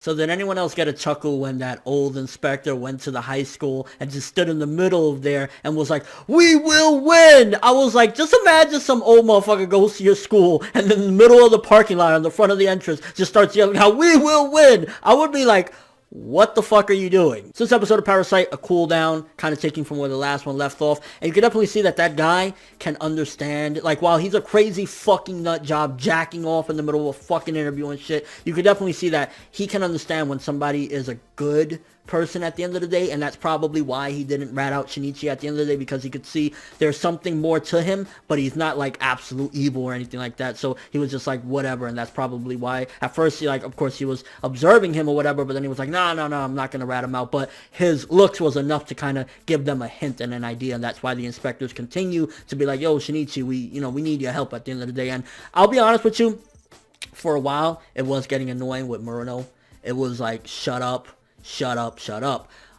So did anyone else get a chuckle when that old inspector went to the high school and just stood in the middle of there and was like, "We will win"? I was like, just imagine some old motherfucker goes to your school and in the middle of the parking lot on the front of the entrance just starts yelling how "we will win." I would be like, what the fuck are you doing? So this episode of Parasyte, a cool down, kind of taking from where the last one left off. And you can definitely see that that guy can understand, like, while he's a crazy fucking nut job jacking off in the middle of a fucking interview and shit, you can definitely see that he can understand when somebody is a good person at the end of the day, and that's probably why he didn't rat out Shinichi at the end of the day, because he could see there's something more to him, but he's not like absolute evil or anything like that. So he was just like whatever, and that's probably why at first he, like, of course he was observing him or whatever, but then he was like, no, I'm not gonna rat him out. But his looks was enough to kind of give them a hint and an idea, and that's why the inspectors continue to be like, yo, Shinichi, we need your help at the end of the day. And I'll be honest with you, for a while it was getting annoying with Murano. It was like, shut up.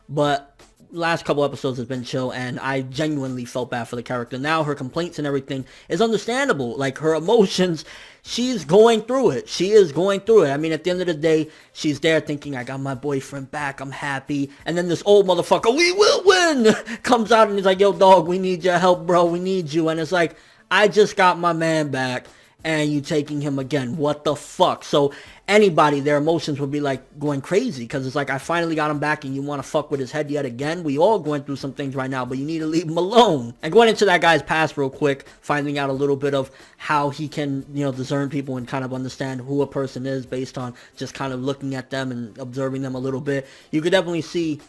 But last couple episodes has been chill, and I genuinely felt bad for the character. Now her complaints and everything is understandable. Like, her emotions, she's going through it. She is going through it. I mean, at the end of the day, she's there thinking, I got my boyfriend back, I'm happy. And then this old motherfucker, "we will win," comes out and he's like, yo, dog, we need your help, bro. We need you. And it's like, I just got my man back, and you taking him again. What the fuck? So anybody, their emotions would be like going crazy, because it's like, I finally got him back and you want to fuck with his head yet again? We all going through some things right now, but you need to leave him alone. And going into that guy's past real quick, finding out a little bit of how he can, discern people and kind of understand who a person is based on just kind of looking at them and observing them a little bit. You could definitely see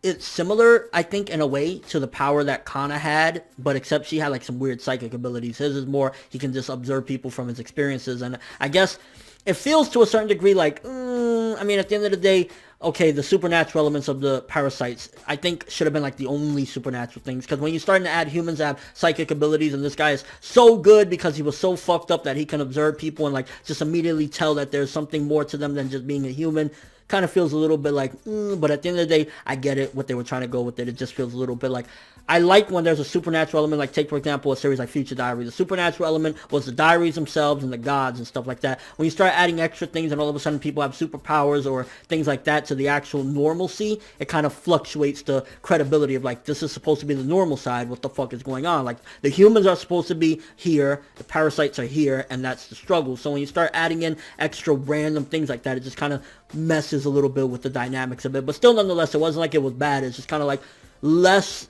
it's similar, I think, in a way to the power that Kana had, but except she had like some weird psychic abilities. His is more, he can just observe people from his experiences, and I guess it feels to a certain degree like, I mean, at the end of the day, okay, the supernatural elements of the parasites, I think, should have been like the only supernatural things, because when you're starting to add humans that have psychic abilities, and this guy is so good because he was so fucked up that he can observe people and like just immediately tell that there's something more to them than just being a human, kind of feels a little bit like, but at the end of the day, I get it, what they were trying to go with it. It just feels a little bit like, I like when there's a supernatural element, like take, for example, a series like Future Diary. The supernatural element was the diaries themselves and the gods and stuff like that. When you start adding extra things and all of a sudden people have superpowers or things like that to the actual normalcy, it kind of fluctuates the credibility of like, this is supposed to be the normal side, what the fuck is going on? Like, the humans are supposed to be here, the parasites are here, and that's the struggle. So when you start adding in extra random things like that, it just kind of messes a little bit with the dynamics of it. But still, nonetheless, it wasn't like it was bad. It's just kind of like less,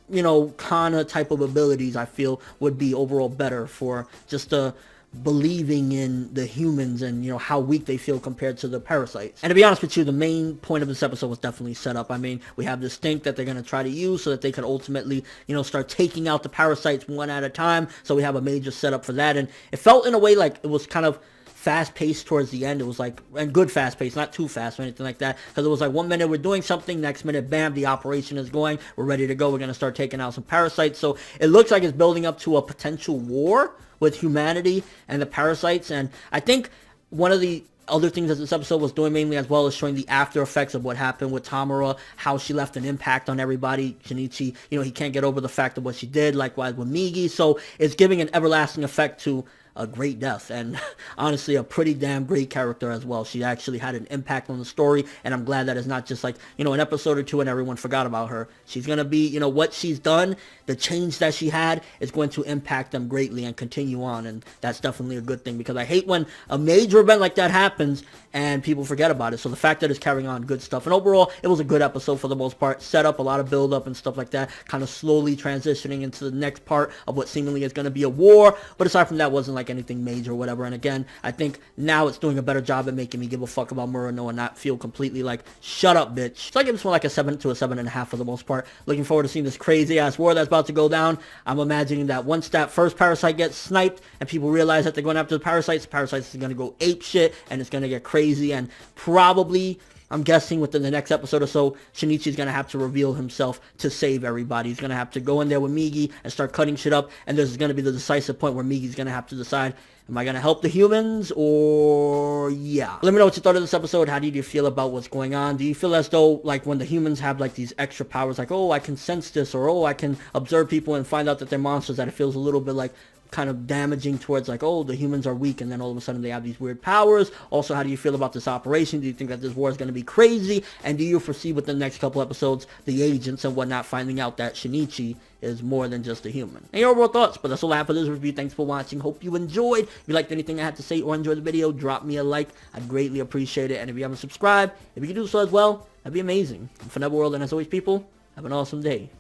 Kana type of abilities, I feel, would be overall better for just believing in the humans and, how weak they feel compared to the parasites. And to be honest with you, the main point of this episode was definitely set up. I mean, we have this stink that they're going to try to use so that they can ultimately, start taking out the parasites one at a time. So we have a major setup for that. And it felt in a way like it was kind of fast-paced towards the end. It was like, and good fast-paced, not too fast or anything like that, because it was like 1 minute we're doing something, next minute, bam, the operation is going, we're ready to go, we're going to start taking out some parasites. So it looks like it's building up to a potential war with humanity and the parasites. And I think one of the other things that this episode was doing mainly as well is showing the after effects of what happened with Tamura, how she left an impact on everybody. Shinichi, he can't get over the fact of what she did, likewise with Migi. So it's giving an everlasting effect to a great death, and honestly a pretty damn great character as well. She actually had an impact on the story, and I'm glad that it's not just like, an episode or two and everyone forgot about her. She's going to be, what she's done, the change that she had is going to impact them greatly and continue on, and that's definitely a good thing, because I hate when a major event like that happens and people forget about it. So the fact that it's carrying on, good stuff. And overall, it was a good episode for the most part. Set up a lot of build up and stuff like that, kind of slowly transitioning into the next part of what seemingly is going to be a war. But aside from that, wasn't like anything major or whatever. And again, I think now it's doing a better job at making me give a fuck about Murano and not feel completely like, shut up, bitch. So I give this one like a 7 to a 7.5 for the most part. Looking forward to seeing this crazy ass war that's about to go down. I'm imagining that once that first parasite gets sniped and people realize that they're going after the parasites is going to go ape shit and it's going to get crazy, and probably, I'm guessing within the next episode or so, Shinichi's going to have to reveal himself to save everybody. He's going to have to go in there with Migi and start cutting shit up, and there's going to be the decisive point where Migi's going to have to decide, am I going to help the humans or yeah? Let me know what you thought of this episode. How did you feel about what's going on? Do you feel as though, like, when the humans have, like, these extra powers, like, oh, I can sense this, or oh, I can observe people and find out that they're monsters, that it feels a little bit like, kind of damaging towards like, oh, the humans are weak, and then all of a sudden they have these weird powers. Also, how do you feel about this operation? Do you think that this war is going to be crazy? And do you foresee with the next couple episodes the agents and whatnot finding out that Shinichi is more than just a human? And your overall thoughts, but that's all I have for this review. Thanks for watching. Hope you enjoyed. If you liked anything I had to say or enjoyed the video, drop me a like. I'd greatly appreciate it. And if you haven't subscribed, if you could do so as well, that'd be amazing. I'm ForneverWorld, and as always, people, have an awesome day.